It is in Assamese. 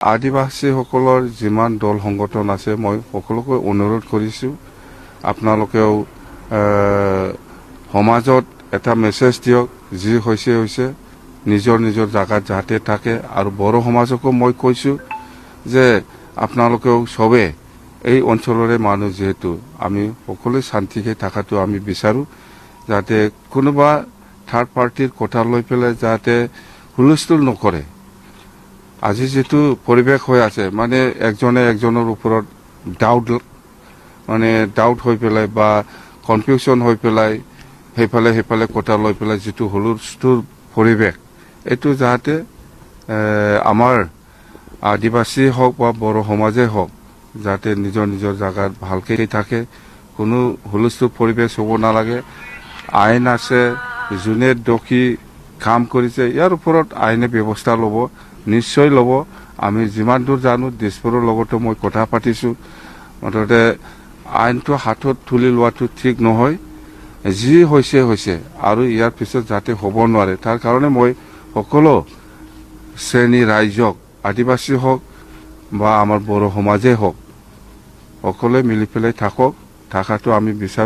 আদিবাসীসকলৰ যিমান দল সংগঠন আছে মই সকলোকে অনুৰোধ কৰিছোঁ আপোনালোকেও সমাজত এটা মেছেজ দিয়ক যি হৈছে হৈছে নিজৰ নিজৰ জাগাত যাতে থাকে আৰু বড়ো সমাজকো মই কৈছোঁ যে আপোনালোকেও সবে এই অঞ্চলৰে মানুহ যেহেতু আমি সকলোৱে শান্তিকে থাকাটো আমি বিচাৰোঁ যাতে কোনোবা থাৰ্ড পাৰ্টিৰ কথা লৈ পেলাই যাতে হুলস্থুল নকৰে আজি যেটো পৰিবেশ হৈ আছে মানে একজনে একজনৰ ওপৰত ডাউট হৈ পেলাই বা কনফিউজন হৈ পেলাই হেফালে কথা লৈ পেলাই যেটো হুলস্থুল পৰিবেশ এটো যাতে আমাৰ আদিবাসী হওক বা বড়ো সমাজে হওক যাতে নিজৰ নিজৰ জাগাত ভালকে থাকে কোনো হুলস্থুল পৰিবেশ হ'ব নালাগে আইন আছে যোনে দোষী কাম কৰিছে ইয়াৰ ওপৰত আইনে ব্যৱস্থা ল'ব নিশ্চয় ল'ব আমি যিমান দূৰ জানো দিছপুৰৰ লগতো মই কথা পাতিছোঁ মুঠতে আইনটো হাতত তুলি লোৱাটো ঠিক নহয় যি হৈছে হৈছে আৰু ইয়াৰ পিছত যাতে হ'ব নোৱাৰে তাৰ কাৰণে মই সকলো শ্ৰেণী ৰাইজক আদিবাসী হওক বা আমাৰ বড়ো সমাজে হওক সকলোৱে মিলি পেলাই থাকক থাকাটো আমি বিচাৰোঁ